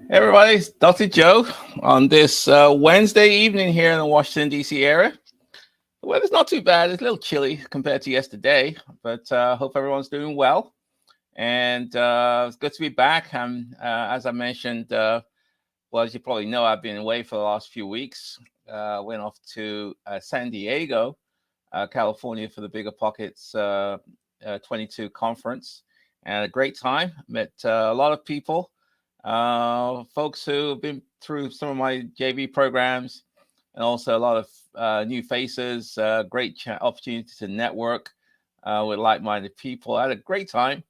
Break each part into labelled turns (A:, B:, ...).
A: Hey everybody, it's Dr. Joe on this Wednesday evening here in the Washington, D.C. area. The weather's not too bad. It's a little chilly compared to yesterday, but hope everyone's doing well. And it's good to be back. As I mentioned, well, as you probably know, I've been away for the last few weeks. Went off to San Diego, California for the Bigger Pockets 22 conference. And a great time. Met a lot of people, folks who have been through some of my JV programs, and also a lot of new faces. Great opportunity to network with like-minded people. I had a great time,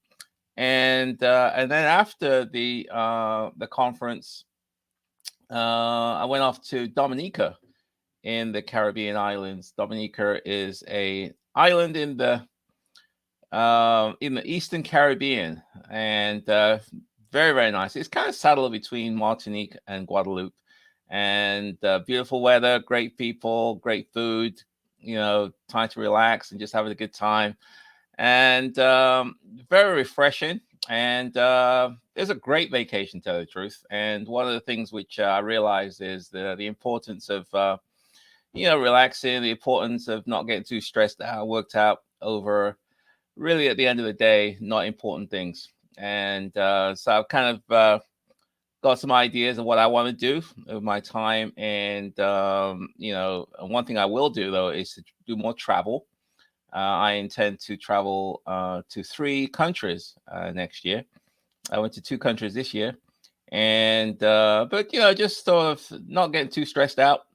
A: and then after the conference, I went off to Dominica in the Caribbean islands. Dominica is a island in the Eastern Caribbean, and very, very nice. It's kind of saddled between Martinique and Guadeloupe, and beautiful weather, great people, great food. Time to relax and just having a good time, and very refreshing. And it's a great vacation, to tell the truth. And one of the things which I realized is the importance of relaxing, the importance of not getting too stressed out, worked out over really at the end of the day, not important things. And so I've kind of got some ideas of what I want to do with my time. And, one thing I will do, though, is to do more travel. I intend to travel to 3 countries next year. I went to 2 countries this year. And, but, just sort of not getting too stressed out.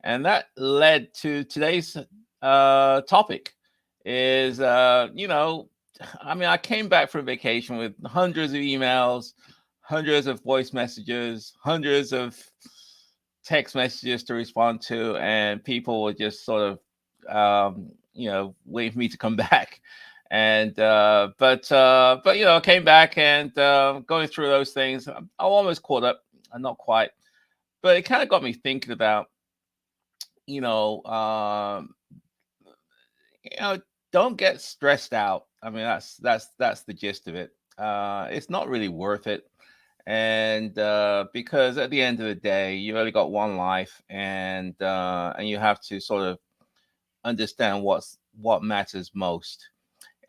A: And that led to today's topic is I came back from vacation with hundreds of emails, hundreds of voice messages, hundreds of text messages to respond to, and people were just sort of waiting for me to come back. And but I came back, and going through those things, I'm almost caught up. I'm not quite, but it kind of got me thinking about you know um you know don't get stressed out. I mean, that's the gist of it. It's not really worth it. And because at the end of the day, you've only got one life, and you have to sort of understand what matters most.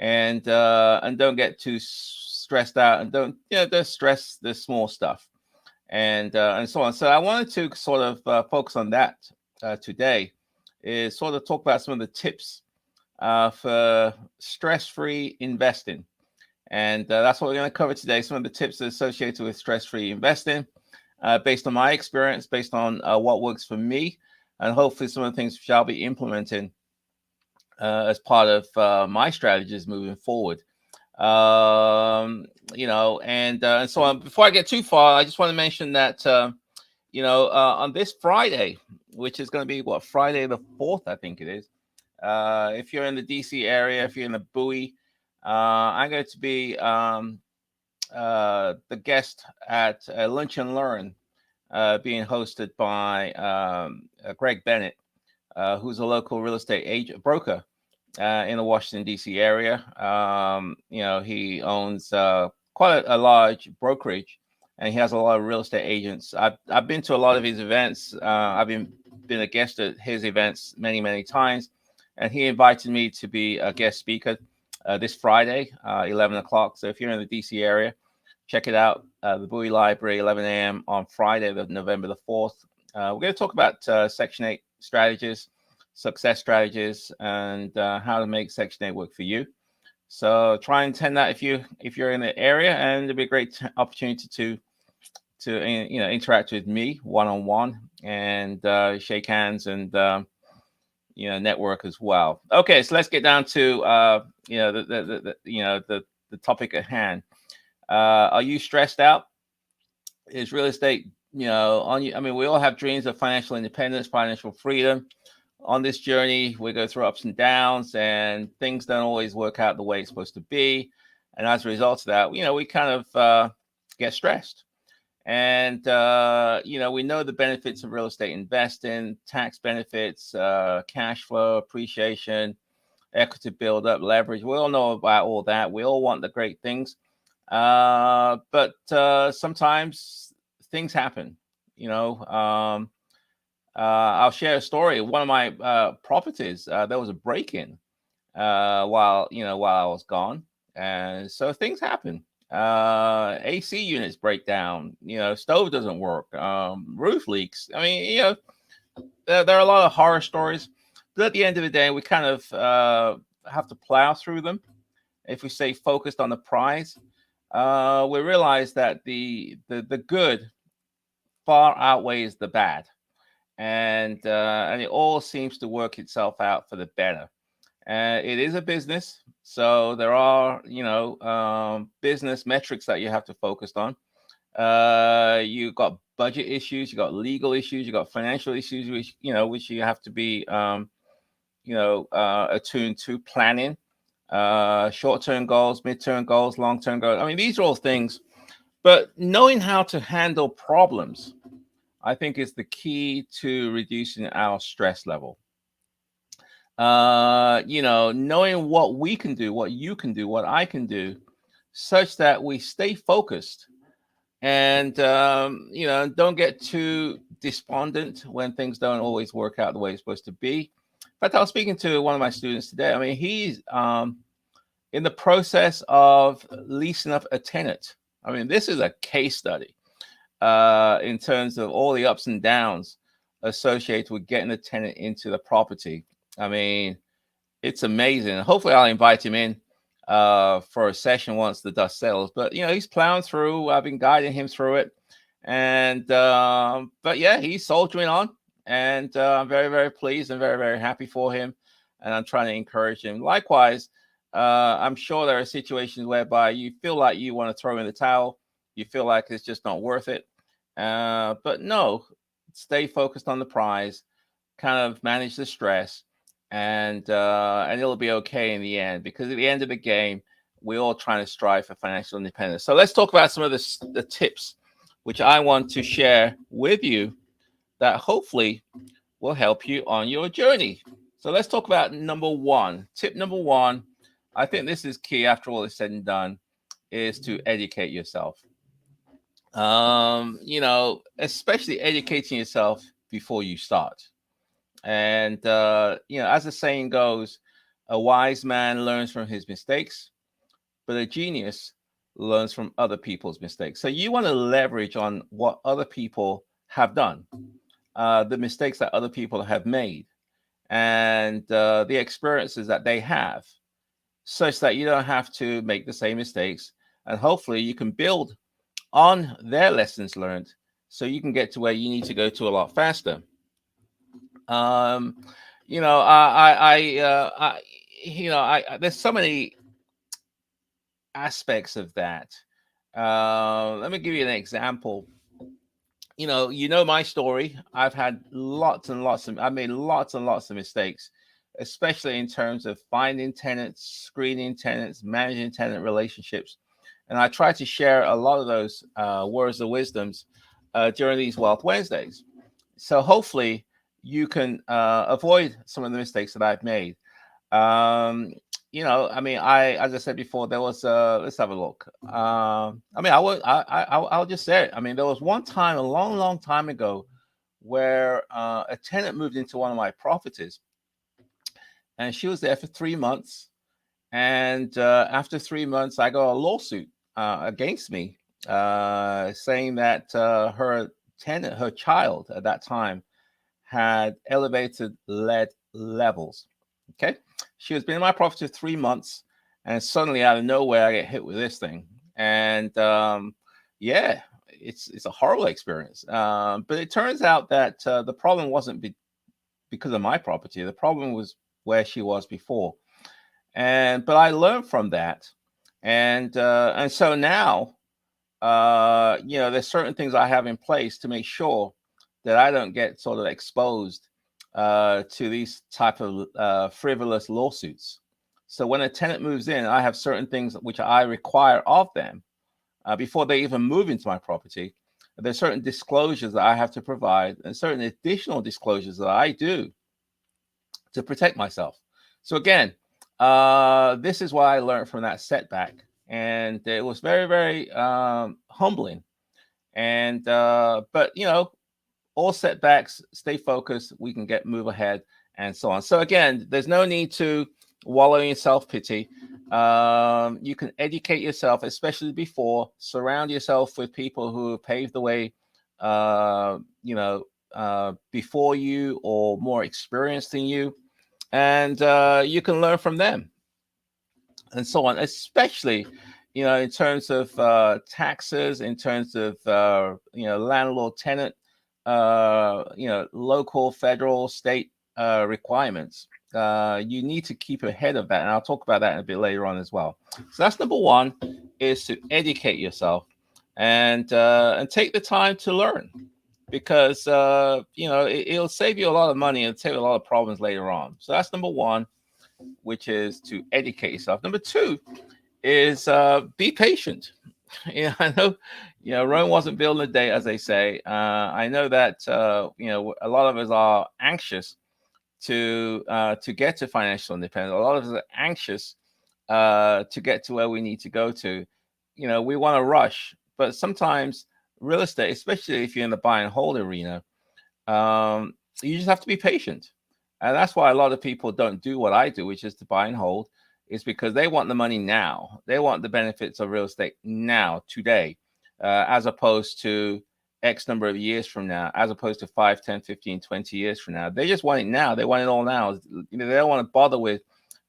A: And don't get too stressed out, and don't stress the small stuff, and so on. So I wanted to sort of focus on that today, is sort of talk about some of the tips for stress-free investing. And that's what we're going to cover today. Some of the tips associated with stress-free investing, based on my experience, based on what works for me, and hopefully some of the things which I'll be implementing as part of my strategies moving forward. And so on. Before I get too far, I just want to mention that on this Friday, which is going to be Friday the 4th, I think it is. If you're in the DC area, if you're in the Bowie, I'm going to be the guest at Lunch and Learn, being hosted by Greg Bennett, who's a local real estate agent broker in the Washington D.C. area. He owns quite a large brokerage, and he has a lot of real estate agents. I've been to a lot of his events. I've been a guest at his events many times, and he invited me to be a guest speaker this Friday, 11 o'clock. So if you're in the DC area, check it out. The Bowie Library, 11 a.m. on Friday, November the 4th. We're going to talk about Section 8 strategies, success strategies, and how to make Section 8 work for you. So try and attend that if you're in the area, and it'll be a great opportunity to interact with me one-on-one, and shake hands, and network as well. Okay, so let's get down to the topic at hand. Are you stressed out? Is real estate on you? I mean, we all have dreams of financial independence, financial freedom. On this journey, we go through ups and downs, and things don't always work out the way it's supposed to be. And as a result of that, we kind of get stressed. And we know the benefits of real estate investing: tax benefits, cash flow, appreciation, equity buildup, leverage. We all know about all that. We all want the great things, but sometimes things happen. You know, I'll share a story. One of my properties, there was a break-in while I was gone, and so things happen. AC units break down. You know, stove doesn't work. Roof leaks. I mean, there are a lot of horror stories, but at the end of the day, we kind of have to plow through them. If we stay focused on the prize, we realize that the good far outweighs the bad, and it all seems to work itself out for the better. It is a business, so there are business metrics that you have to focus on. You got budget issues, you got legal issues, you got financial issues, which you have to be attuned to planning. Short-term goals, mid-term goals, long-term goals. I mean, these are all things, but knowing how to handle problems, I think, is the key to reducing our stress level. Knowing what we can do, what you can do, what I can do, such that we stay focused and don't get too despondent when things don't always work out the way it's supposed to be. In fact, I was speaking to one of my students today. I mean, he's in the process of leasing up a tenant. I mean, this is a case study in terms of all the ups and downs associated with getting a tenant into the property. I mean, it's amazing. Hopefully, I'll invite him in for a session once the dust settles. But he's plowing through. I've been guiding him through it, and but yeah, he's soldiering on, and I'm very, very pleased and very, very happy for him. And I'm trying to encourage him. Likewise, I'm sure there are situations whereby you feel like you want to throw in the towel. You feel like it's just not worth it. But no, stay focused on the prize, kind of manage the stress, and it'll be okay in the end, because at the end of the game, we're all trying to strive for financial independence. So let's talk about some of the tips which I want to share with you that hopefully will help you on your journey. So let's talk about number one. Tip number one, I think this is key after all is said and done, is to educate yourself. Especially educating yourself before you start. And as the saying goes, a wise man learns from his mistakes, but a genius learns from other people's mistakes. So you want to leverage on what other people have done, the mistakes that other people have made, and the experiences that they have, such that you don't have to make the same mistakes. And hopefully you can build on their lessons learned, so you can get to where you need to go to a lot faster. Um, there's so many aspects of that. Let me give you an example. My story. I've had I made lots and lots of mistakes, especially in terms of finding tenants, screening tenants, managing tenant relationships. And I try to share a lot of those words of wisdoms during these Wealth Wednesdays. So hopefully you can avoid some of the mistakes that I've made. As I said before, there was let's have a look. I'll just say it. I mean, there was one time a long, long time ago where a tenant moved into one of my properties, and she was there for 3 months. And after 3 months, I got a lawsuit against me, saying that her tenant, her child at that time, had elevated lead levels. Okay, she was been in my property 3 months, and suddenly out of nowhere, I get hit with this thing, and yeah, it's a horrible experience. But it turns out that the problem wasn't because of my property. The problem was where she was before, but I learned from that, and so now, there's certain things I have in place to make sure that I don't get sort of exposed to these type of frivolous lawsuits. So when a tenant moves in, I have certain things which I require of them before they even move into my property. There's certain disclosures that I have to provide, and certain additional disclosures that I do to protect myself. So again, this is what I learned from that setback, and it was very, very humbling. And but all setbacks, stay focused, we can move ahead, and so on. So again, there's no need to wallow in self-pity. You can educate yourself, especially before. Surround yourself with people who have paved the way, uh, you know, before you or more experienced than you, and you can learn from them, and so on. Especially, in terms of taxes, in terms of landlord tenant, local, federal, state requirements. You need to keep ahead of that, and I'll talk about that a bit later on as well. So that's number one, is to educate yourself, and take the time to learn, because it'll save you a lot of money and save you a lot of problems later on. So that's number one, which is to educate yourself. Number two is be patient. I know, Rome wasn't built in a day, as they say. I know that a lot of us are anxious to get to financial independence. A lot of us are anxious to get to where we need to go to. We want to rush, but sometimes real estate, especially if you're in the buy and hold arena, you just have to be patient. And that's why a lot of people don't do what I do, which is to buy and hold, is because they want the money now. They want the benefits of real estate now, today, as opposed to X number of years from now, as opposed to 5, 10, 15, 20 years from now. They just want it now. They want it all now. They don't want to bother with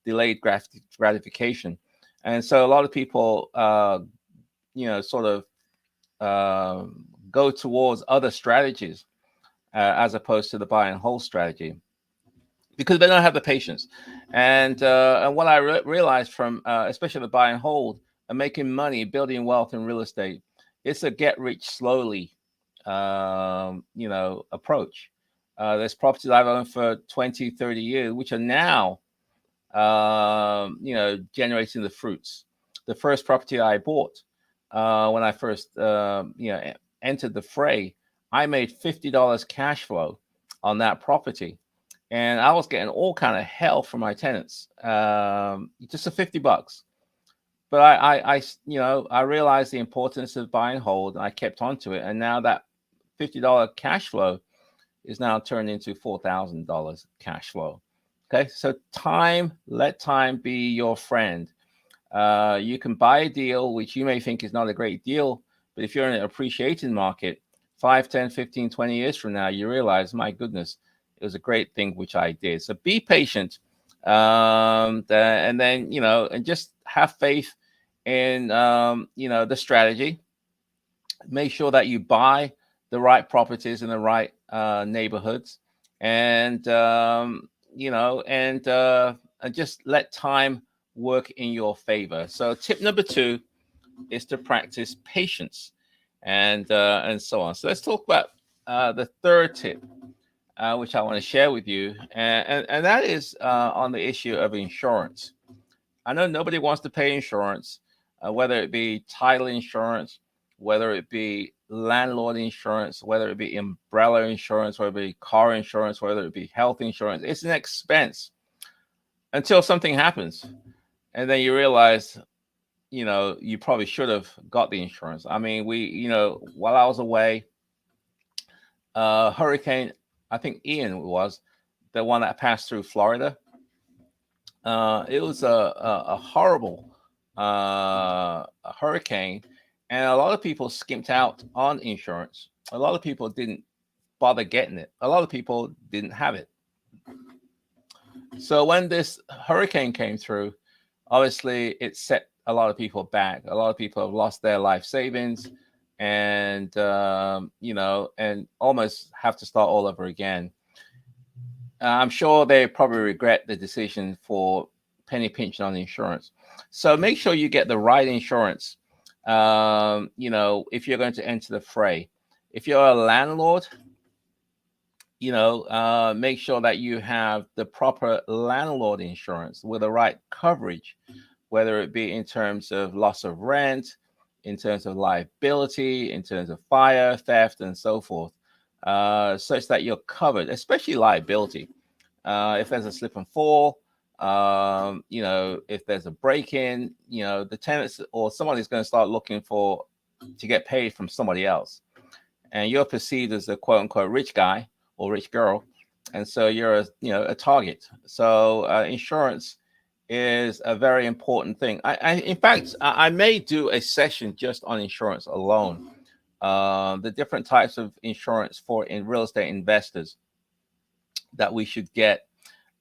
A: delayed gratification. And so a lot of people, sort of go towards other strategies as opposed to the buy and hold strategy, because they don't have the patience. And what I realized from especially the buy and hold and making money, building wealth in real estate, it's a get rich slowly, approach. There's properties I've owned for 20, 30 years, which are now, generating the fruits. The first property I bought, when I first, entered the fray, I made $50 cash flow on that property, and I was getting all kind of hell from my tenants. Just for $50, but I realized the importance of buy and hold, and I kept on to it, and now that $50 cash flow is now turned into $4,000 cash flow. Okay, so let time be your friend. You can buy a deal which you may think is not a great deal, but if you're in an appreciating market, 5, 10, 15, 20 years from now, you realize, my goodness, it was a great thing which I did. So be patient, and then and just have faith in the strategy. Make sure that you buy the right properties in the right neighborhoods, and and just let time work in your favor. So tip number two is to practice patience, and so on. So let's talk about the third tip, which I want to share with you, and that is on the issue of insurance. I know nobody wants to pay insurance, whether it be title insurance, whether it be landlord insurance, whether it be umbrella insurance, whether it be car insurance, whether it be health insurance. It's an expense until something happens, and then you realize, you probably should have got the insurance. I mean, while I was away, hurricane, I think Ian was the one that passed through Florida. It was a horrible hurricane, and a lot of people skimped out on insurance. A lot of people didn't bother getting it. A lot of people didn't have it. So when this hurricane came through, obviously it set a lot of people back. A lot of people have lost their life savings, and and almost have to start all over again. I'm sure they probably regret the decision for penny pinching on the insurance. So make sure you get the right insurance. If you're going to enter the fray, if you're a landlord, make sure that you have the proper landlord insurance with the right coverage, whether it be in terms of loss of rent, in terms of liability, in terms of fire, theft, and so forth, such that you're covered, especially liability. If there's a slip and fall, if there's a break-in, the tenants or someone is going to start looking to get paid from somebody else. and you're perceived as a quote unquote rich guy or rich girl, and so you're a target. So insurance is a very important thing. In fact, I may do a session just on insurance alone. The different types of insurance for in real estate investors that we should get,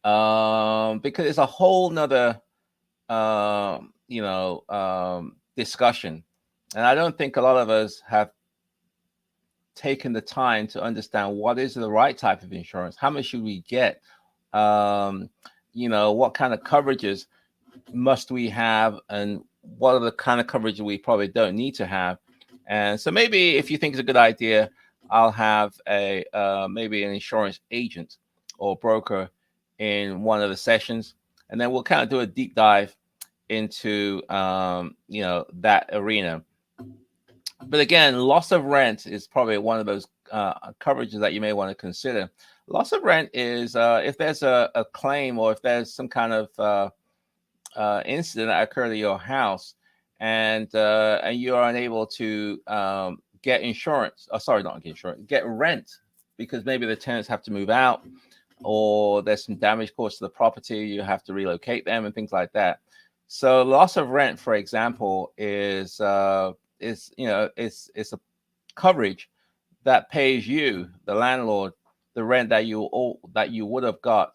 A: because it's a whole nother discussion, and I don't think a lot of us have taken the time to understand what is the right type of insurance, how much should we get, um, what kind of coverages must we have, and what are the kind of coverage we probably don't need to have. And so maybe if you think it's a good idea, I'll have a maybe an insurance agent or broker in one of the sessions, and then we'll kind of do a deep dive into that arena. But again, loss of rent is probably one of those coverages that you may want to consider. Loss of rent is if there's a claim, or if there's some kind of incident that occurred at your house, and you are unable to get insurance. Oh, sorry, not get insurance. Get rent, because maybe the tenants have to move out, or there's some damage caused to the property. You have to relocate them and things like that. So loss of rent, for example, is it's a coverage that pays you, the landlord, the rent that you would have got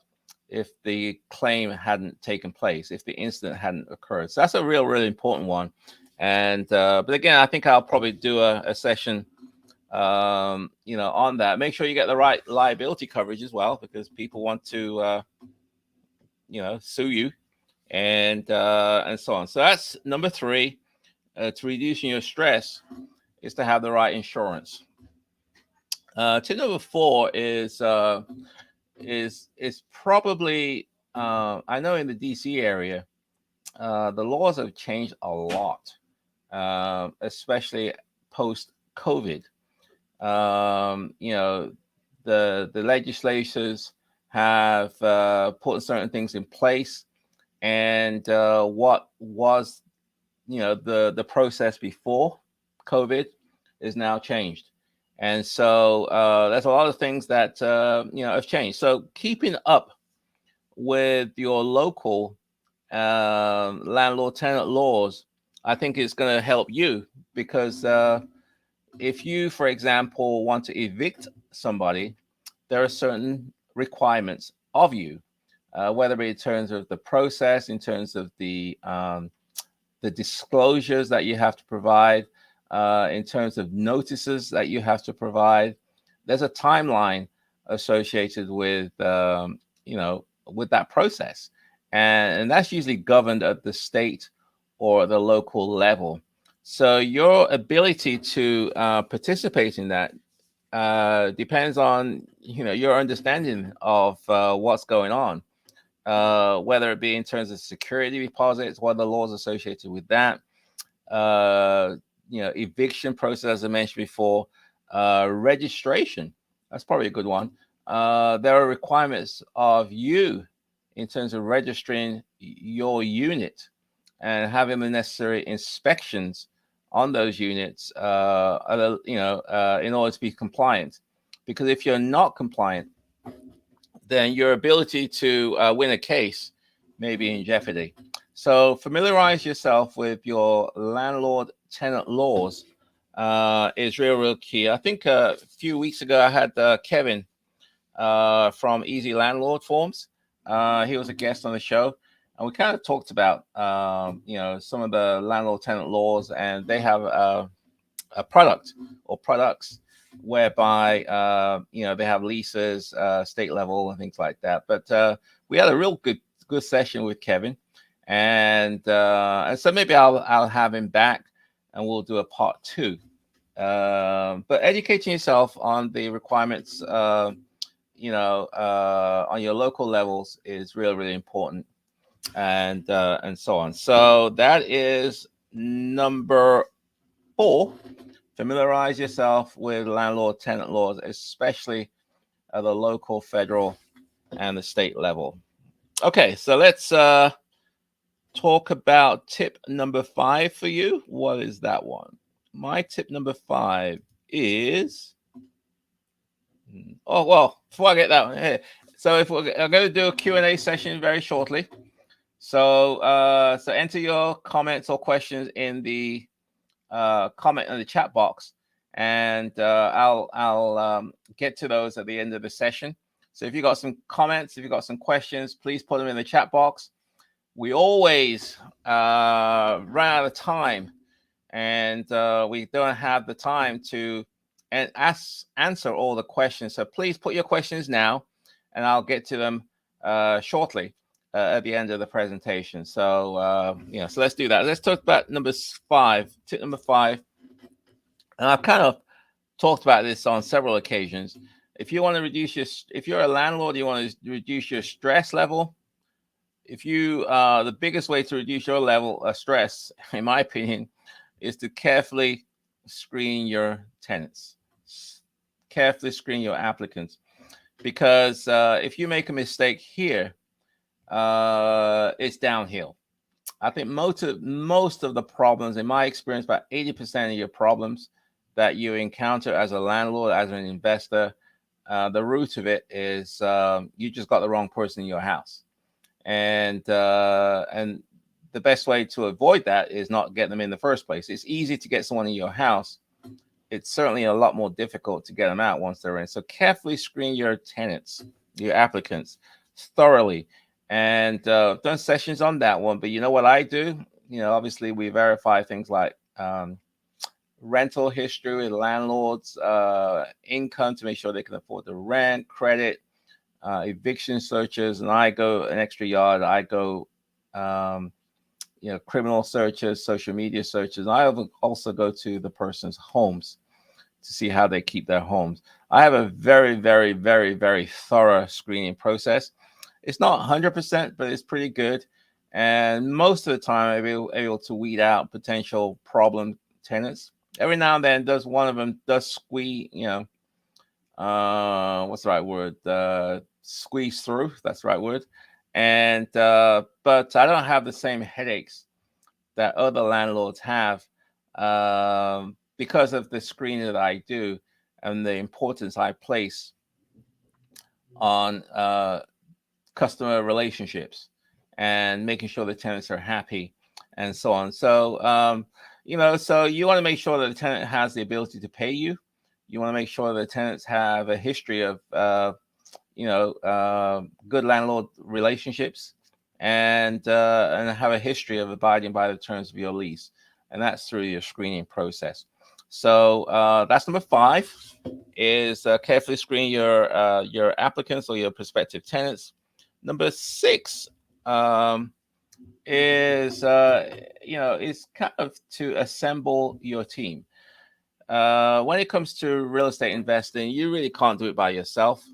A: if the claim hadn't taken place, if the incident hadn't occurred. So that's a really important one. And but again, I think I'll probably do a session on that. Make sure you get the right liability coverage as well, because people want to sue you, and so on. So that's number 3. To reducing your stress is to have the right insurance. Tip number 4 is probably I know in the DC area the laws have changed a lot, especially post COVID. The legislators have put certain things in place, and what was the process before COVID is now changed. And so there's a lot of things that have changed. So keeping up with your local landlord tenant laws, I think is going to help you, because if you, for example, want to evict somebody, there are certain requirements of you, whether in terms of the process, in terms of the disclosures that you have to provide, in terms of notices that you have to provide. There's a timeline associated with with that process, and that's usually governed at the state or the local level. So your ability to participate in that depends on your understanding of what's going on, whether it be in terms of security deposits, what are the laws associated with that, eviction process, as I mentioned before, registration. That's probably a good one. There are requirements of you in terms of registering your unit and having the necessary inspections on those units, in order to be compliant. Because if you're not compliant, then your ability to win a case may be in jeopardy. So familiarize yourself with your landlord tenant laws is real key. I think a few weeks ago I had Kevin from Easy Landlord Forms. He was a guest on the show, and we kind of talked about some of the landlord tenant laws, and they have a product or products whereby they have leases, state level, and things like that. But we had a real good session with Kevin, and so maybe I'll have him back, and we'll do a part 2. But educating yourself on the requirements, on your local levels is really important, and so on. So that is number 4. Familiarize yourself with landlord tenant laws, especially at the local, federal, and the state level. Okay, so let's talk about tip number 5 for you. What is that one? My tip number 5 is Oh, well, before I get that one, so I'm going to do a Q&A session very shortly. So enter your comments or questions in the comment in the chat box, and I'll get to those at the end of the session. So if you got some comments, if you got some questions, please put them in the chat box. We always run out of time, and we don't have the time to answer all the questions. So please put your questions now, and I'll get to them shortly at the end of the presentation. So so let's do that. Let's talk about tip number 5. And I've kind of talked about this on several occasions. If you want to if you're a landlord, you want to reduce your stress level. The biggest way to reduce your level of stress, in my opinion, is to carefully screen your tenants, carefully screen your applicants, because if you make a mistake here, it's downhill. I think most of the problems, in my experience, about 80% of your problems that you encounter as a landlord, as an investor, the root of it is you just got the wrong person in your house. And the best way to avoid that is not get them in the first place. It's easy to get someone in your house. It's certainly a lot more difficult to get them out once they're in. So carefully screen your tenants, your applicants, thoroughly. And done sessions on that one. But you know what I do? Obviously we verify things like rental history with landlords, income to make sure they can afford the rent, credit, eviction searches, and I go an extra yard. I go, criminal searches, social media searches. I also go to the person's homes to see how they keep their homes. I have a very, very, very, very thorough screening process. It's not 100%, but it's pretty good. And most of the time, I'm able to weed out potential problem tenants. Every now and then, one of them does squeeze, what's the right word? Squeeze through. That's the right word. And but I don't have the same headaches that other landlords have because of the screening that I do and the importance I place on customer relationships and making sure the tenants are happy and so on. So so you want to make sure that the tenant has the ability to pay you. You want to make sure the tenants have a history of good landlord relationships and have a history of abiding by the terms of your lease, and that's through your screening process. So that's number 5, is carefully screen your applicants or your prospective tenants. Number 6 is is kind of to assemble your team. When it comes to real estate investing, you really can't do it by yourself.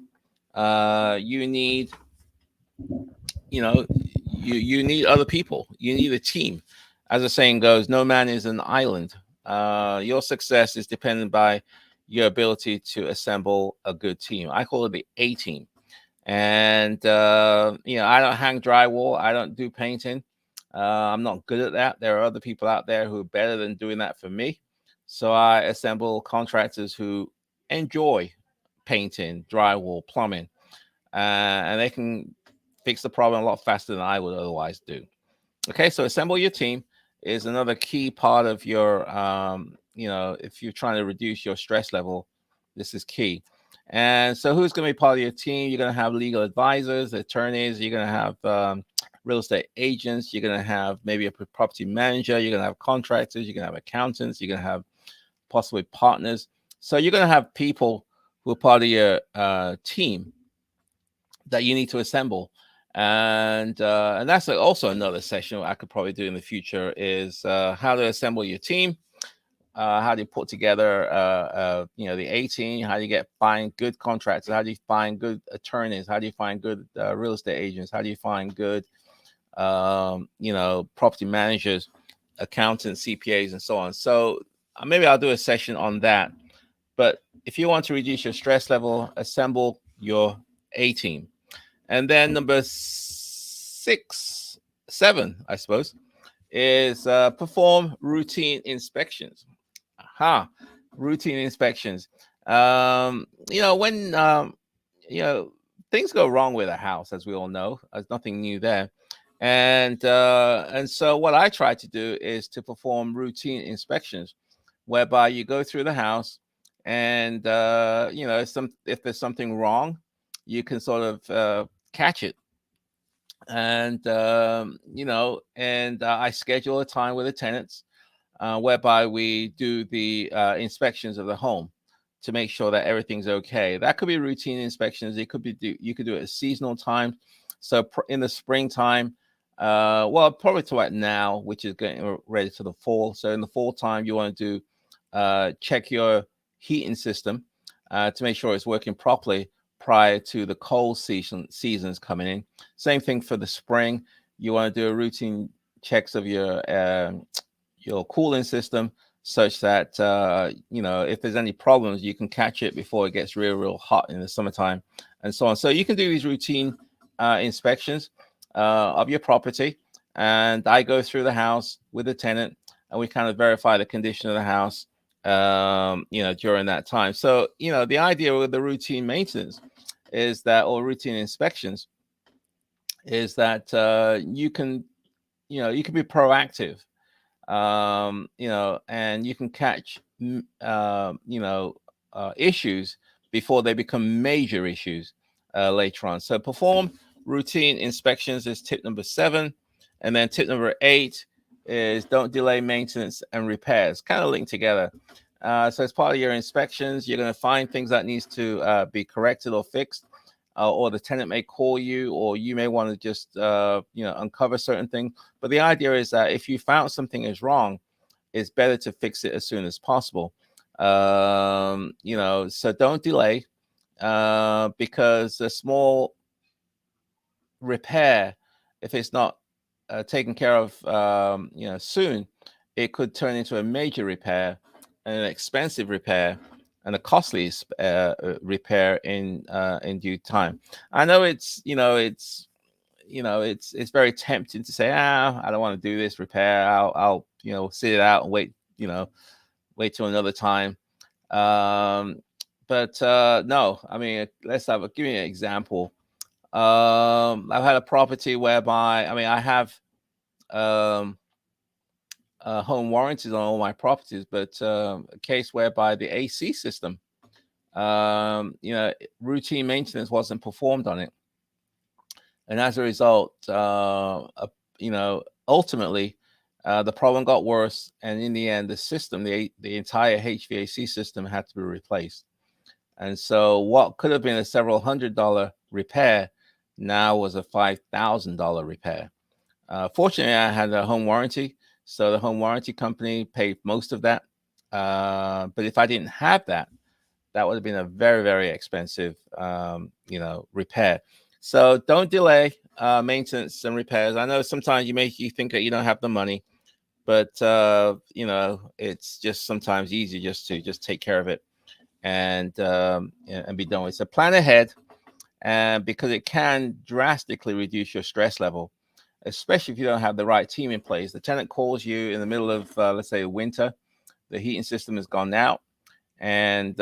A: You need you need other people. You need a team. As the saying goes, no man is an island. Your success is dependent by your ability to assemble a good team. I call it the A team. And I don't hang drywall. I don't do painting. I'm not good at that. There are other people out there who are better than doing that for me. So I assemble contractors who enjoy painting, drywall, plumbing, and they can fix the problem a lot faster than I would otherwise do. Okay, so assemble your team is another key part of your, if you're trying to reduce your stress level, this is key. And so who's going to be part of your team? You're going to have legal advisors, attorneys. You're going to have real estate agents. You're going to have maybe a property manager. You're going to have contractors. You're going to have accountants. You're going to have possibly partners. So you're going to have people who are part of your team that you need to assemble. And that's also another session I could probably do in the future, is how to assemble your team. How do you put together, the A team? How do you find good contractors? How do you find good attorneys? How do you find good real estate agents? How do you find good, property managers, accountants, CPAs, and so on? So maybe I'll do a session on that. But if you want to reduce your stress level, assemble your A team. And then number 7, I suppose, is perform routine inspections. Routine inspections. When you know things go wrong with a house, as we all know, there's nothing new there. And so what I try to do is to perform routine inspections, whereby you go through the house, and some if there's something wrong, you can sort of catch it. And I schedule a time with the tenants, whereby we do the inspections of the home to make sure that everything's okay. That could be routine inspections. It could be you could do it at seasonal times. So in the springtime, well, probably to right now, which is getting ready to the fall. So in the fall time, you want to do check your heating system to make sure it's working properly prior to the cold seasons coming in. Same thing for the spring. You want to do a routine checks of your cooling system, such that if there's any problems, you can catch it before it gets real hot in the summertime, and so on. So you can do these routine inspections of your property, and I go through the house with the tenant, and we kind of verify the condition of the house during that time. So the idea with the routine maintenance is that, or routine inspections, is that you can be proactive, and you can catch, issues before they become major issues later on. So perform routine inspections is tip number 7. And then tip number 8 is don't delay maintenance and repairs, kind of linked together. So as part of your inspections, you're going to find things that needs to be corrected or fixed, or the tenant may call you, or you may want to just uncover certain things. But the idea is that if you found something is wrong, it's better to fix it as soon as possible. So don't delay, because a small repair, if it's not taken care of soon, it could turn into a major repair, an expensive repair, and a costly repair in due time. I know it's very tempting to say, I don't want to do this repair. I'll sit it out and wait till another time. But no, I mean, give me an example. I've had a property whereby, I mean, I have um, home warranties on all my properties, but a case whereby the AC system, routine maintenance wasn't performed on it, and as a result, ultimately, the problem got worse, and in the end, the entire HVAC system had to be replaced. And so, what could have been a several $100 repair now was a $5,000 repair. Fortunately, I had a home warranty, so the home warranty company paid most of that. But if I didn't have that, that would have been a very, very expensive, repair. So don't delay maintenance and repairs. I know sometimes you think that you don't have the money, but it's just sometimes easier just to take care of it and be done with. So plan ahead, and because it can drastically reduce your stress level, especially if you don't have the right team in place. The tenant calls you in the middle of, let's say, winter, the heating system has gone out, and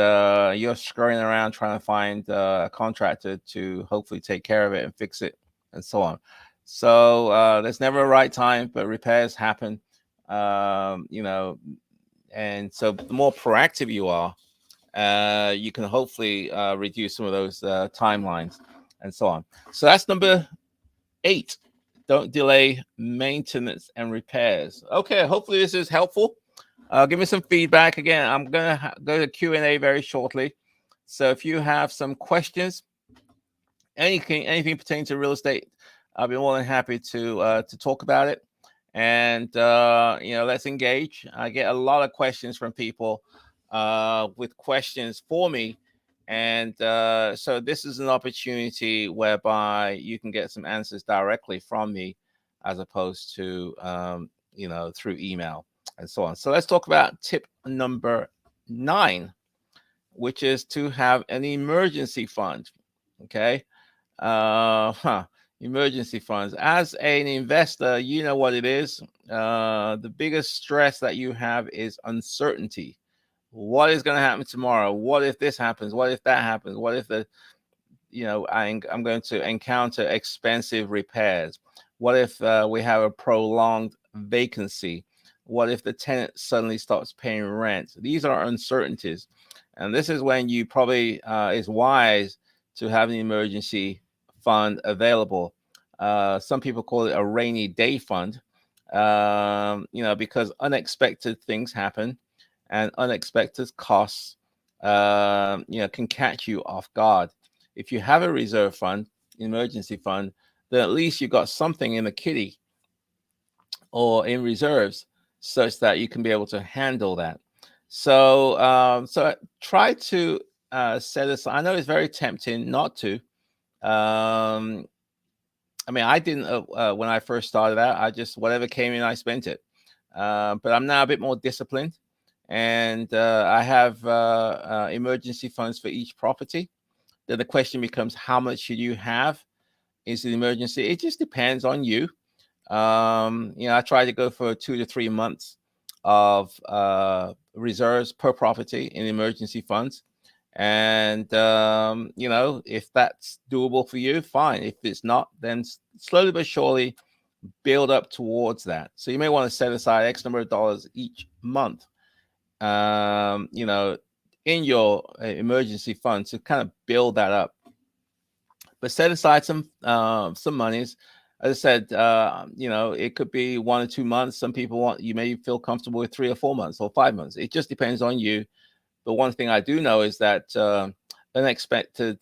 A: you're scurrying around trying to find a contractor to hopefully take care of it and fix it, and so on. So there's never a right time, but repairs happen, and so the more proactive you are, you can hopefully reduce some of those timelines and so on. So that's number 8. Don't delay maintenance and repairs. Okay, hopefully this is helpful. Give me some feedback. Again, I'm going to go to Q&A very shortly. So if you have some questions, anything pertaining to real estate, I'll be more than happy to talk about it. And let's engage. I get a lot of questions from people with questions for me, and so this is an opportunity whereby you can get some answers directly from me, as opposed to through email and so on. So let's talk about tip number 9, which is to have an emergency fund. Okay. Emergency funds. As an investor, you know what it is. The biggest stress that you have is uncertainty. What is going to happen tomorrow? What if this happens? What if that happens? What if I'm going to encounter expensive repairs? What if we have a prolonged vacancy? What if the tenant suddenly stops paying rent? These are uncertainties. And this is when you probably is wise to have an emergency fund available. Some people call it a rainy day fund, because unexpected things happen and unexpected costs, can catch you off guard. If you have a reserve fund, emergency fund, then at least you've got something in the kitty or in reserves such that you can be able to handle that. So try to set aside. I know it's very tempting not to. I mean, I didn't when I first started out. I just whatever came in, I spent it. But I'm now a bit more disciplined, and I have emergency funds for each property. Then the question becomes, how much should you have? Is an emergency? It just depends on you. I try to go for 2 to 3 months of reserves per property in emergency funds. And if that's doable for you, fine. If it's not, then slowly but surely build up towards that. So you may want to set aside X number of dollars each month, in your emergency fund to kind of build that up. But set aside some monies. As I said, it could be 1 or 2 months. Some people you may feel comfortable with 3 or 4 months or 5 months. It just depends on you. But one thing I do know is that unexpected,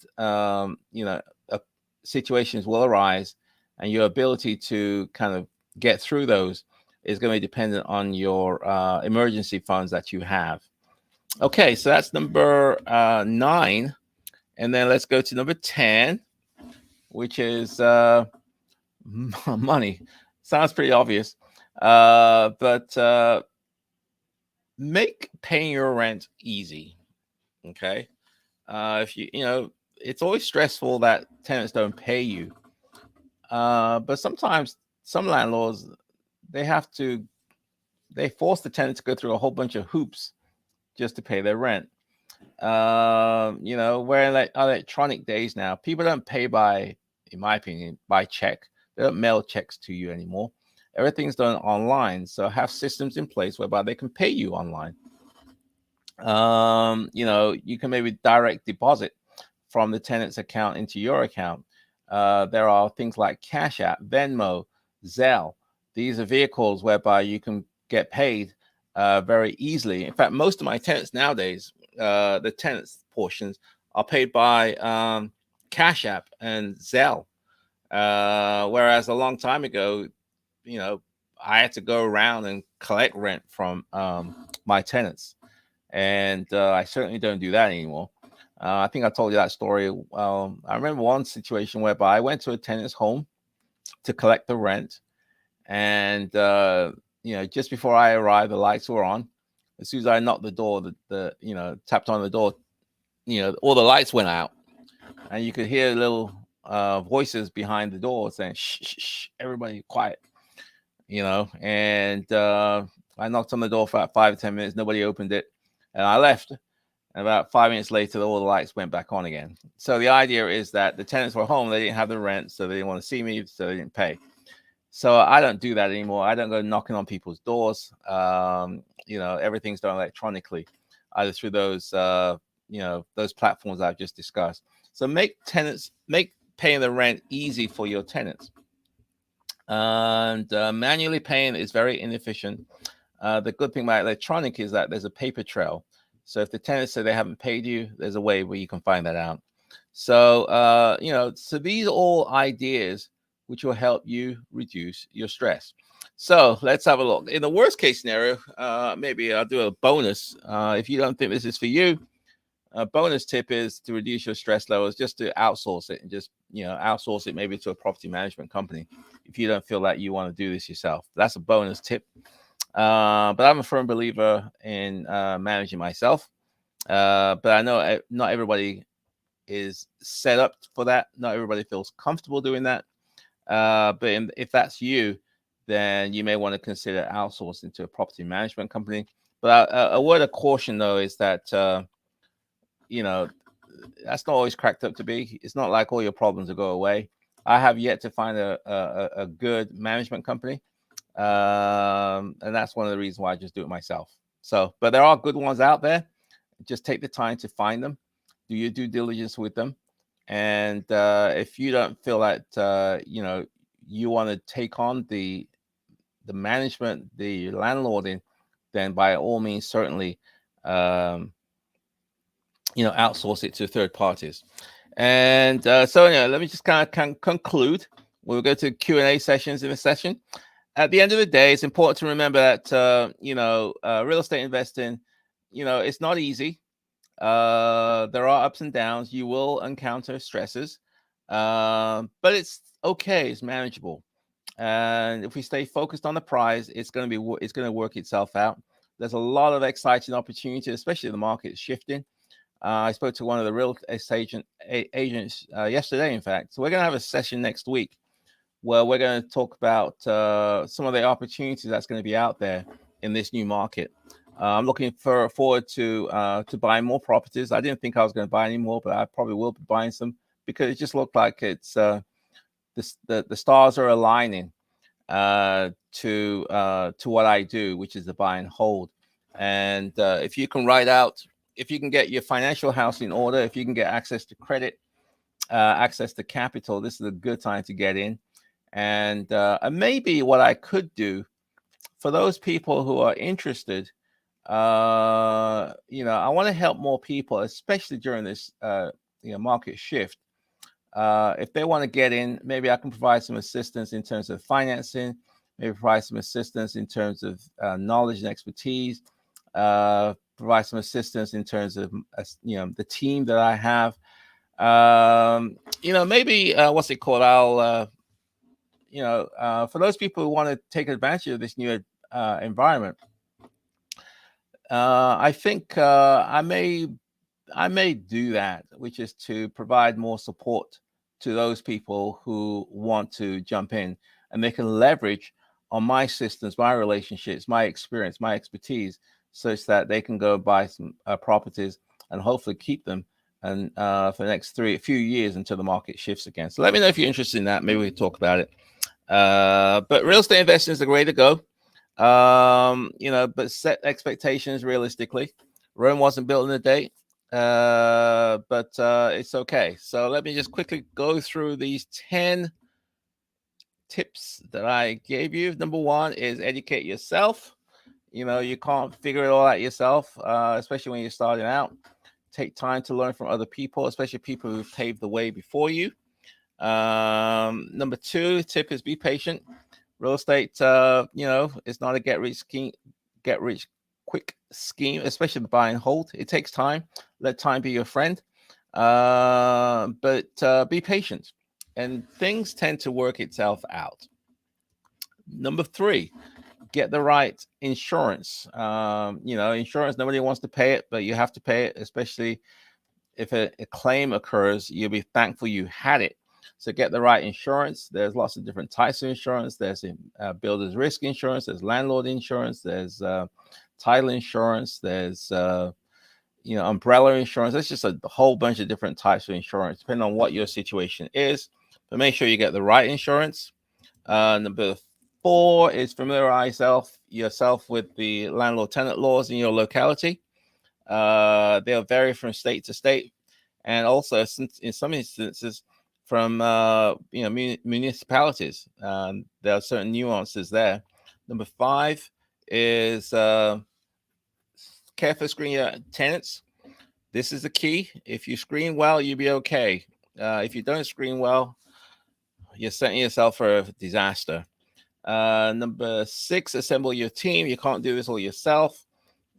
A: situations will arise, and your ability to kind of get through those is going to be dependent on your emergency funds that you have. Okay, so that's number 9. And then let's go to number 10, which is money. Sounds pretty obvious, but make paying your rent easy. Okay, if it's always stressful that tenants don't pay you, but sometimes some landlords they force the tenant to go through a whole bunch of hoops just to pay their rent. We're in electronic days now. People don't pay in my opinion, by check. They don't mail checks to you anymore. Everything's done online. So have systems in place whereby they can pay you online. You can maybe direct deposit from the tenant's account into your account. There are things like Cash App, Venmo, Zelle. These are vehicles whereby you can get paid very easily. In fact, most of my tenants nowadays, the tenants portions are paid by Cash App and Zelle. Whereas a long time ago, I had to go around and collect rent from my tenants. And I certainly don't do that anymore. I think I told you that story. I remember one situation whereby I went to a tenant's home to collect the rent. And, just before I arrived, the lights were on. As soon as I knocked the door, tapped on the door, all the lights went out. And you could hear little voices behind the door saying, shh, shh, shh, everybody quiet, and I knocked on the door for about 5 or 10 minutes. Nobody opened it. And I left. And about 5 minutes later, all the lights went back on again. So the idea is that the tenants were home. They didn't have the rent, so they didn't want to see me, so they didn't pay. So I don't do that anymore. I don't go knocking on people's doors. Everything's done electronically, either through those platforms I've just discussed. So make paying the rent easy for your tenants. And manually paying is very inefficient. The good thing about electronic is that there's a paper trail. So if the tenants say they haven't paid you, there's a way where you can find that out. So, so these are all ideas which will help you reduce your stress. So let's have a look. In the worst case scenario, maybe I'll do a bonus. If you don't think this is for you, a bonus tip is to reduce your stress levels, just to outsource it and just, outsource it maybe to a property management company if you don't feel that you want to do this yourself. That's a bonus tip. But I'm a firm believer in managing myself. But I know not everybody is set up for that. Not everybody feels comfortable doing that. But if that's you, then you may want to consider outsourcing to a property management company. But a word of caution, though, is that you know that's not always cracked up to be. It's not like all your problems will go away. I have yet to find a good management company, and that's one of the reasons why I just do it myself. So, but there are good ones out there. Just take the time to find them, do your due diligence with them, and if you don't feel that you want to take on the management, the landlording, then by all means, certainly, um, outsource it to third parties. And so, let me just kind of conclude. We'll go to Q&A sessions in a session. At the end of the day, it's important to remember that, real estate investing, it's not easy. There are ups and downs. You will encounter stresses, but it's okay. It's manageable. And if we stay focused on the prize, it's going to work itself out. There's a lot of exciting opportunities, especially the market is shifting. I spoke to one of the real estate agents yesterday, in fact. So we're going to have a session next week where we're going to talk about some of the opportunities that's going to be out there in this new market. I'm looking forward to buying more properties. I didn't think I was going to buy any more, but I probably will be buying some because it just looked like it's the stars are aligning to what I do, which is the buy and hold. And if you can if you can get your financial house in order, if you can get access to credit, access to capital, this is a good time to get in. And maybe what I could do for those people who are interested, I want to help more people, especially during this market shift. If they want to get in, maybe I can provide some assistance in terms of financing, maybe provide some assistance in terms of knowledge and expertise, provide some assistance in terms of the team that I have. Maybe what's it called? I'll for those people who want to take advantage of this new environment, I think I may do that, which is to provide more support to those people who want to jump in, and they can leverage on my systems, my relationships, my experience, my expertise, such that they can go buy some properties and hopefully keep them and for the next few years until the market shifts again. So let me know if you're interested in that. Maybe we can talk about it. But real estate investing is the way to go. But set expectations realistically. Rome wasn't built in a day, but it's okay. So let me just quickly go through these 10 tips that I gave you. Number one is educate yourself. You can't figure it all out yourself, especially when you're starting out. Take time to learn from other people, especially people who've paved the way before you. Number two tip is be patient. Real estate, it's not a get rich quick scheme, especially the buy and hold. It takes time. Let time be your friend. But be patient, and things tend to work itself out. Number three, get the right insurance. Insurance, nobody wants to pay it, but you have to pay it, especially if a claim occurs. You'll be thankful you had it. So get the right insurance. There's lots of different types of insurance. There's builder's risk insurance. There's landlord insurance. There's title insurance. There's umbrella insurance. There's just a whole bunch of different types of insurance, depending on what your situation is. But make sure you get the right insurance. Number four is familiarize yourself with the landlord-tenant laws in your locality. They'll vary from state to state, and also in some instances from municipalities. There are certain nuances there. Number five is carefully screen your tenants. This is the key. If you screen well, you'll be okay. If you don't screen well, you're setting yourself for a disaster. Number six, assemble your team. You can't do this all yourself.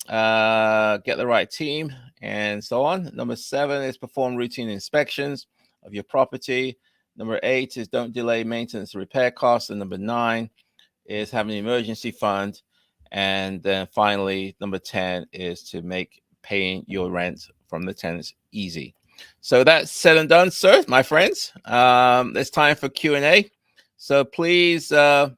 A: Get the right team and so on. Number seven is perform routine inspections of your property. Number eight is don't delay maintenance and repair costs. And number nine is have an emergency fund. And then finally, number 10 is to make paying your rent from the tenants easy. So that's said and done, sir, my friends. It's time for Q&A. So please, enter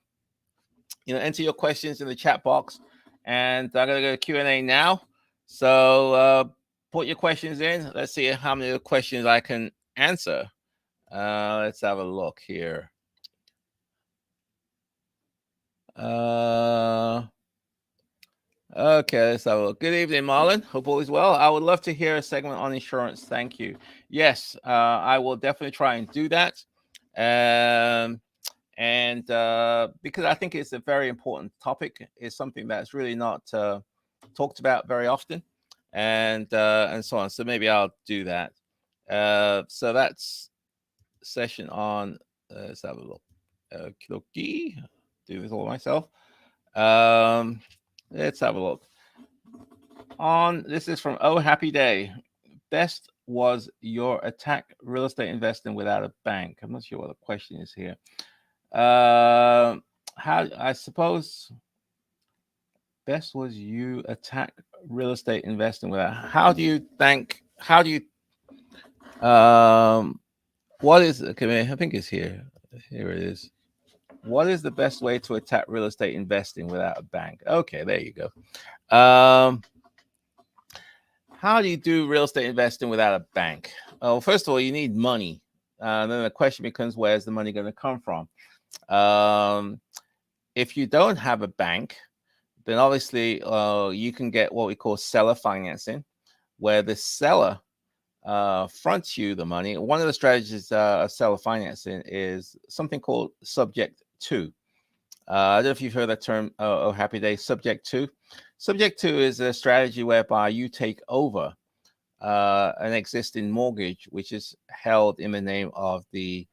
A: your questions in the chat box, and I'm gonna go to Q&A now. So put your questions in. Let's see how many questions I can answer. Let's have a look here. Okay, let's have a look. Good evening, Marlon. Hope all is well. I would love to hear a segment on insurance. Thank you. Yes, I will definitely try and do that. And because I think it's a very important topic, it's something that's really not talked about very often, and so on. So maybe I'll do that. So that's session on. Let's have a look. Okie do this all myself. Let's have a look. On this is from Oh Happy Day. Best was your attack real estate investing without a bank. I'm not sure what the question is here. How I suppose best was you attack real estate investing without. How do you think? How do you what is okay? I think it's here. Here it is. What is the best way to attack real estate investing without a bank? Okay, there you go. How do you do real estate investing without a bank? Oh, first of all, you need money. Then the question becomes, where's the money going to come from? If you don't have a bank, then obviously you can get what we call seller financing, where the seller fronts you the money. One of the strategies of seller financing is something called subject to. I don't know if you've heard that term, oh, happy day, subject to. Subject to is a strategy whereby you take over an existing mortgage, which is held in the name of the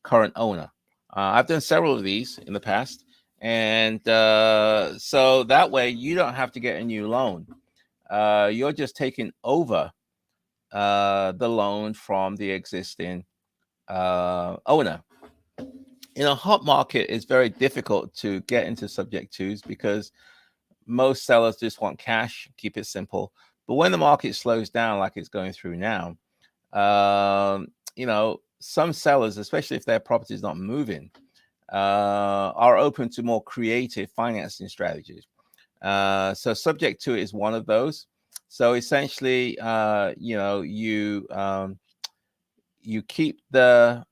A: current owner. I've done several of these in the past. And so that way you don't have to get a new loan. You're just taking over the loan from the existing owner. In a hot market, it's very difficult to get into subject twos because most sellers just want cash, keep it simple. But when the market slows down, like it's going through now, some sellers, especially if their property is not moving, are open to more creative financing strategies. So subject to it is one of those. So essentially, you keep the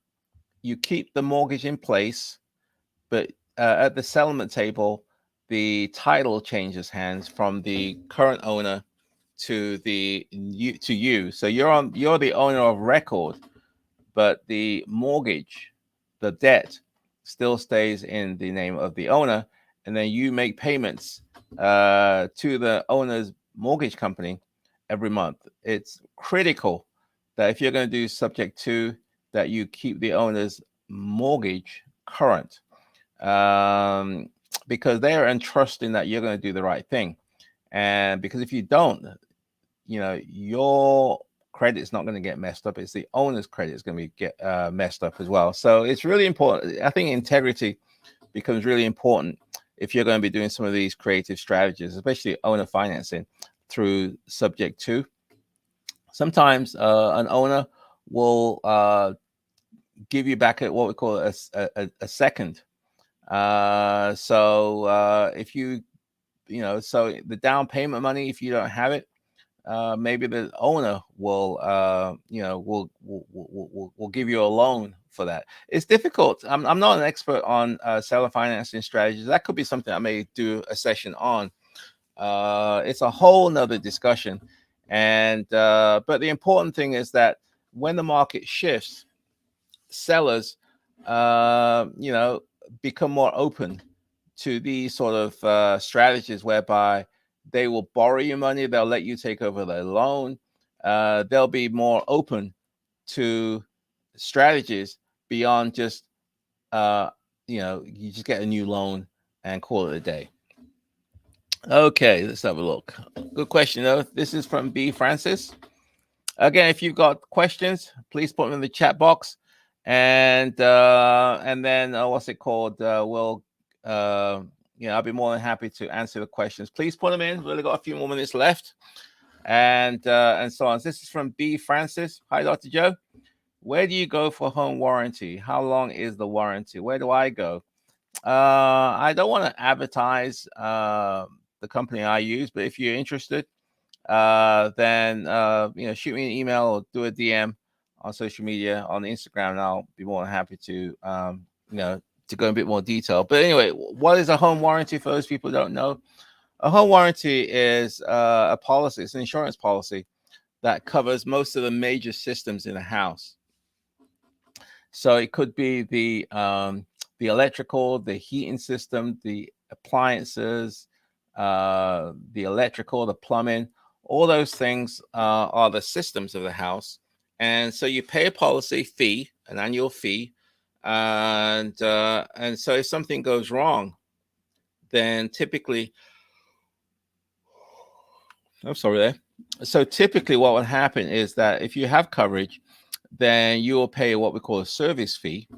A: mortgage in place, but at the settlement table, the title changes hands from the current owner to you. So you're the owner of record, but the mortgage, the debt, still stays in the name of the owner, and then you make payments to the owner's mortgage company every month. It's critical that if you're going to do subject to, that you keep the owner's mortgage current, because they are entrusting that you're going to do the right thing. And because if you don't, your credit is not going to get messed up. It's the owner's credit is going to get messed up as well. So it's really important. I think integrity becomes really important if you're going to be doing some of these creative strategies, especially owner financing through subject to. Sometimes an owner will give you back at what we call a second. So if so the down payment money, if you don't have it, maybe the owner will give you a loan for that. It's difficult. I'm not an expert on seller financing strategies. That could be something I may do a session on. It's a whole nother discussion. And but the important thing is that when the market shifts, sellers become more open to these sort of strategies whereby they will borrow you money, they'll let you take over their loan, they'll be more open to strategies beyond just you just get a new loan and call it a day. Okay, let's have a look. Good question though. This is from B Francis. Again, if you've got questions, please put them in the chat box, and then what's it called? We'll I'll be more than happy to answer the questions. Please put them in. We've only got a few more minutes left, and so on. This is from B Francis. Hi, Dr. Joe. Where do you go for home warranty? How long is the warranty? Where do I go? I don't want to advertise the company I use, but if you're interested, then shoot me an email or do a DM on social media on Instagram, and I'll be more than happy to to go in a bit more detail. But anyway, what is a home warranty for those people who don't know? A home warranty is a policy. It's an insurance policy that covers most of the major systems in a house. So it could be the electrical, the heating system, the appliances, the electrical, the plumbing. All those things are the systems of the house, and so you pay a policy fee, an annual fee, and so if something goes wrong, then typically, I'm sorry there. So typically, what would happen is that if you have coverage, then you will pay what we call a service fee.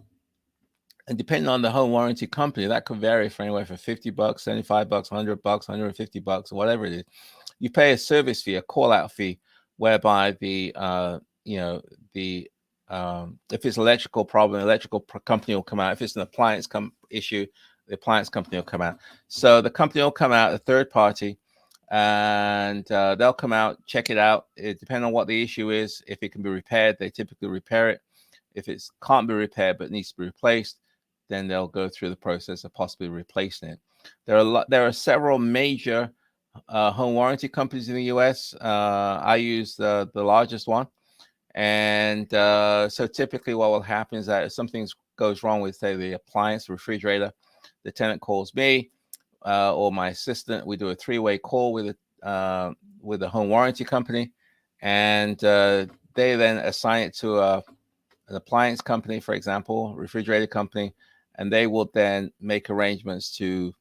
A: And depending on the home warranty company, that could vary from anywhere from $50, $75, $100, $150, whatever it is. You pay a service fee, a call out fee, whereby if it's electrical problem, electrical company will come out. If it's an appliance issue, the appliance company will come out. So the company will come out, a third party, and they'll come out, check it out. It depends on what the issue is. If it can be repaired, they typically repair it. If it can't be repaired but needs to be replaced, then they'll go through the process of possibly replacing it. There are several major home warranty companies in the U.S. I use the largest one, and so typically what will happen is that if something goes wrong with, say, the appliance, refrigerator, the tenant calls me or my assistant. We do a three-way call with the home warranty company, and they then assign it to an appliance company, for example, refrigerator company, and they will then make arrangements to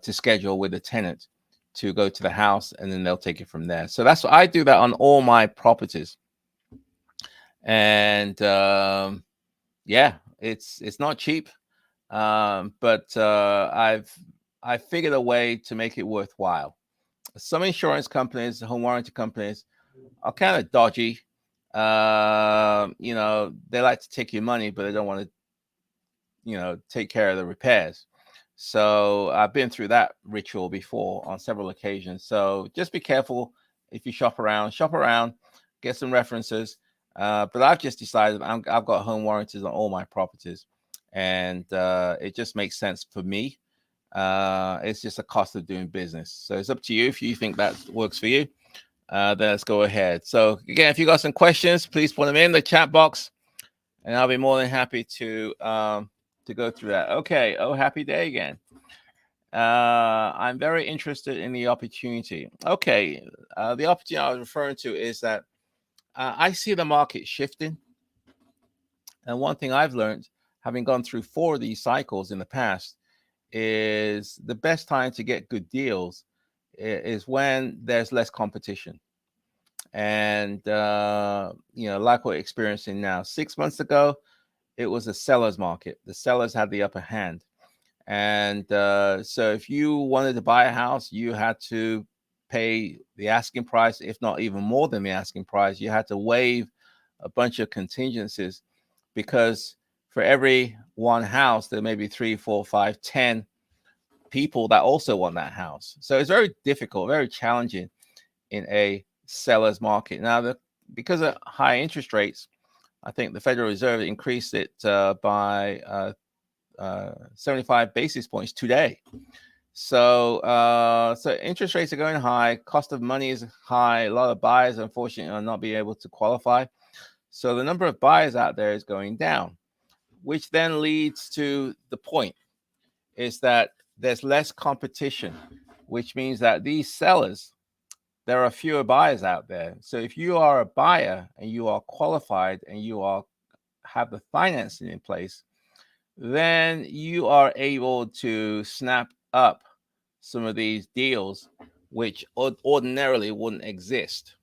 A: schedule with the tenant to go to the house, and then they'll take it from there. So that's what I do, that on all my properties. And it's not cheap, but I figured a way to make it worthwhile. Some insurance companies, home warranty companies, are kind of dodgy. They like to take your money, but they don't want to take care of the repairs. So I've been through that ritual before on several occasions. So just be careful if you shop around, get some references. But I've just decided I've got home warranties on all my properties, and it just makes sense for me. It's just a cost of doing business. So it's up to you if you think that works for you. Then let's go ahead. So again, if you got some questions, please put them in the chat box, and I'll be more than happy to go through that. Okay. Oh, happy day again. I'm very interested in the opportunity. Okay. The opportunity I was referring to is that I see the market shifting. And one thing I've learned, having gone through 4 of these cycles in the past, is the best time to get good deals is when there's less competition. And, like we're experiencing now. 6 months ago, it was a seller's market. The sellers had the upper hand. And so if you wanted to buy a house, you had to pay the asking price, if not even more than the asking price. You had to waive a bunch of contingencies, because for every one house, there may be 3, 4, 5, 10 people that also want that house. So it's very difficult, very challenging in a seller's market. Now, because of high interest rates, I think the Federal Reserve increased it by 75 basis points today. So interest rates are going high. Cost of money is high. A lot of buyers, unfortunately, are not being able to qualify. So the number of buyers out there is going down, which then leads to the point is that there's less competition, which means that these sellers, there are fewer buyers out there. So if you are a buyer and you are qualified and you have the financing in place, then you are able to snap up some of these deals, which ordinarily wouldn't exist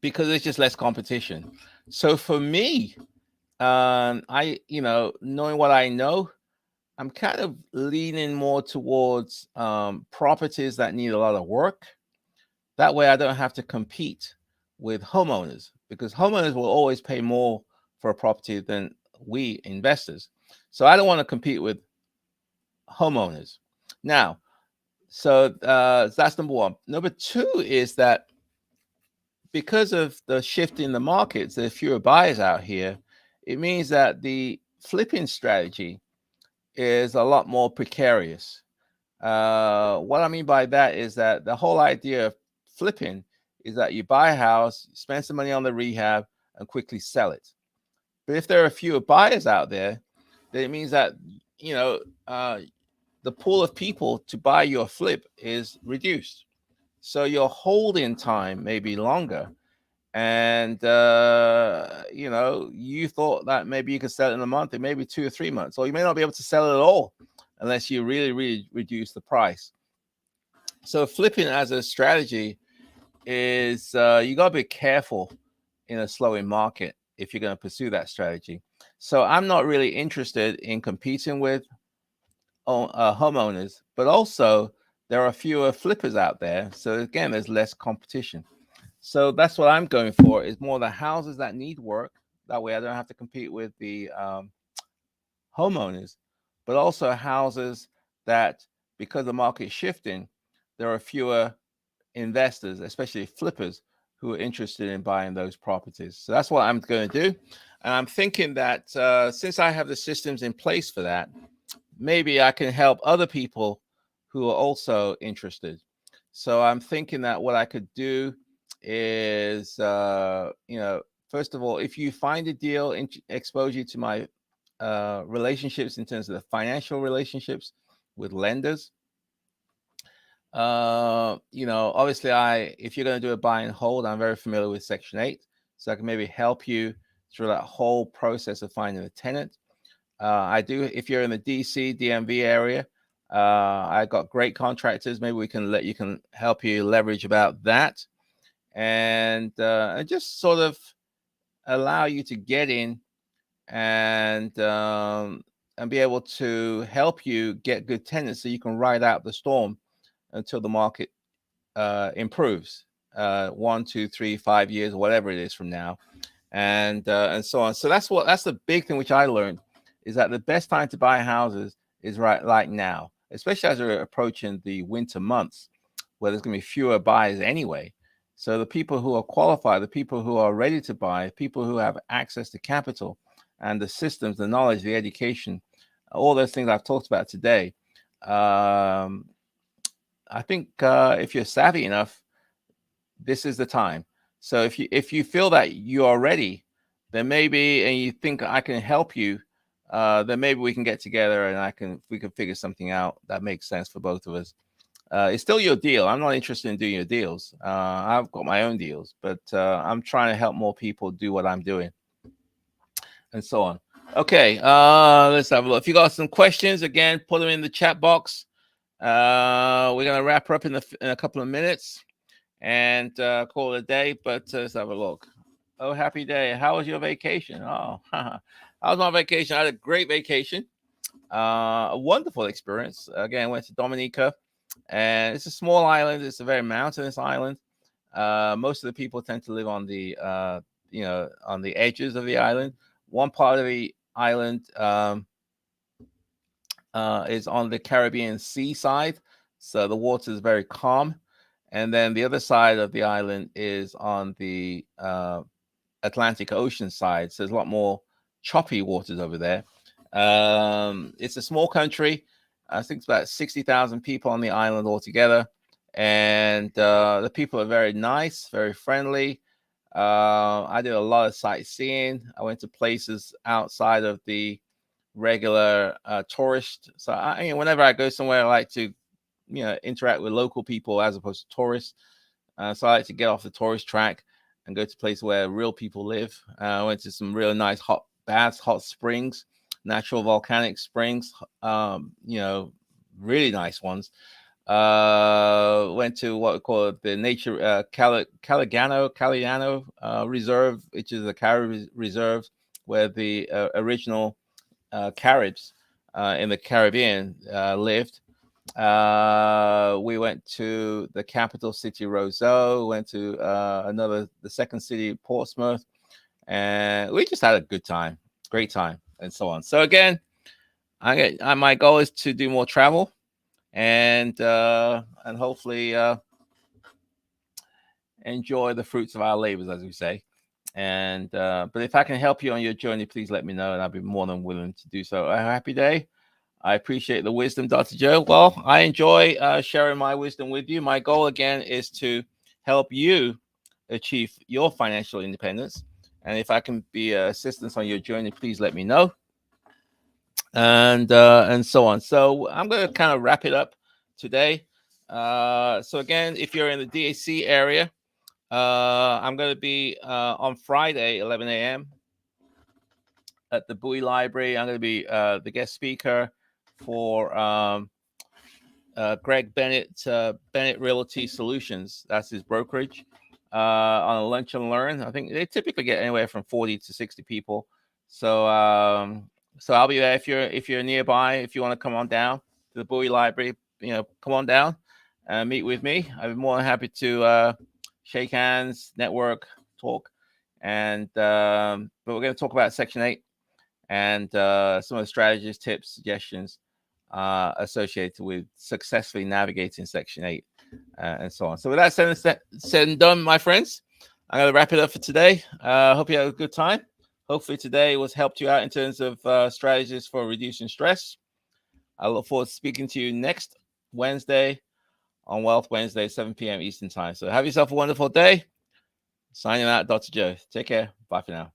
A: because there's just less competition. So for me, knowing what I know, I'm kind of leaning more towards properties that need a lot of work. That way I don't have to compete with homeowners, because homeowners will always pay more for a property than we investors. So I don't want to compete with homeowners. Now, So that's number one. Number two is that because of the shift in the markets, there are fewer buyers out here. It means that the flipping strategy is a lot more precarious. What I mean by that is that the whole idea of flipping is that you buy a house, spend some money on the rehab, and quickly sell it. But if there are fewer buyers out there, then it means that you know uh, the pool of people to buy your flip is reduced. So your holding time may be longer. And you thought that maybe you could sell it in a month, it may be 2 or 3 months, or you may not be able to sell it at all unless you really, really reduce the price. So flipping as a strategy is you got to be careful in a slowing market if you're going to pursue that strategy. So I'm not really interested in competing with homeowners, but also there are fewer flippers out there. So again, there's less competition. So that's what I'm going for, is more the houses that need work. That way I don't have to compete with the homeowners, but also houses that, because the market is shifting, there are fewer investors, especially flippers, who are interested in buying those properties. So that's what I'm going to do. And I'm thinking that since I have the systems in place for that, maybe I can help other people who are also interested. So I'm thinking that what I could do is, first of all, if you find a deal, expose you to my relationships in terms of the financial relationships with lenders. Obviously, if you're going to do a buy and hold, I'm very familiar with Section 8, so I can maybe help you through that whole process of finding a tenant. I do. If you're in the DC, DMV area, I got great contractors. Maybe we can help you leverage about that, and just sort of allow you to get in and be able to help you get good tenants so you can ride out the storm until the market improves 1, 2, 3, 5 years, whatever it is from now, and so on. So that's the big thing which I learned, is that the best time to buy houses is right now, especially as we're approaching the winter months, where there's going to be fewer buyers anyway. So the people who are qualified, the people who are ready to buy, people who have access to capital and the systems, the knowledge, the education, all those things I've talked about today. I think if you're savvy enough, this is the time. So if you feel that you are ready, then maybe, and you think I can help you, then maybe we can get together and we can figure something out that makes sense for both of us. It's still your deal. I'm not interested in doing your deals. I've got my own deals, but I'm trying to help more people do what I'm doing, and so on. Okay, let's have a look. If you got some questions, again, put them in the chat box. We're gonna wrap up in a couple of minutes and call it a day. But let's have a look. Oh, happy day! How was your vacation? Oh, how was my vacation? I had a great vacation. A wonderful experience. Again, I went to Dominica, and it's a small island. It's a very mountainous island. Most of the people tend to live on on the edges of the island. One part of the island is on the Caribbean Sea side, so the water is very calm. And then the other side of the island is on the Atlantic Ocean side, so there's a lot more choppy waters over there. It's a small country. I think it's about 60,000 people on the island altogether, and the people are very nice, very friendly. I did a lot of sightseeing. I went to places outside of the regular tourist. So whenever I go somewhere, I like to interact with local people as opposed to tourists. So I like to get off the tourist track and go to places where real people live. I went to some really nice hot baths, hot springs, natural volcanic springs, really nice ones. Went to what we call the nature Caliano Reserve, which is a Carib reserve where the original Caribs in the Caribbean lived. We went to the capital city, Roseau. Went to the second city, Portsmouth, and we just had a good time, great time, and so on. So again, my goal is to do more travel. and hopefully enjoy the fruits of our labors, as we say. And but if I can help you on your journey, please let me know, and I'll be more than willing to do so. A happy day. I appreciate the wisdom, Dr. Joe. Well, I enjoy sharing my wisdom with you. My goal again is to help you achieve your financial independence. And if I can be assistance on your journey, please let me know. And so on. So I'm going to kind of wrap it up today. So again, if you're in the DAC area, I'm going to be on Friday, 11 a.m. at the Bowie Library. I'm going to be the guest speaker for Greg Bennett, Bennett Realty Solutions. That's his brokerage. On a lunch and learn. I think they typically get anywhere from 40 to 60 people. So I'll be there if you're nearby. If you want to come on down to the Bowie Library, come on down and meet with me. I'd be more than happy to shake hands, network, talk, and but we're going to talk about Section 8 and some of the strategies, tips, suggestions associated with successfully navigating Section 8 and so on. So with that said and done, my friends, I'm going to wrap it up for today. Hope you had a good time. Hopefully today was helped you out in terms of strategies for reducing stress. I look forward to speaking to you next Wednesday on Wealth Wednesday, 7 p.m. Eastern Time. So have yourself a wonderful day. Signing out, Dr. Joe. Take care. Bye for now.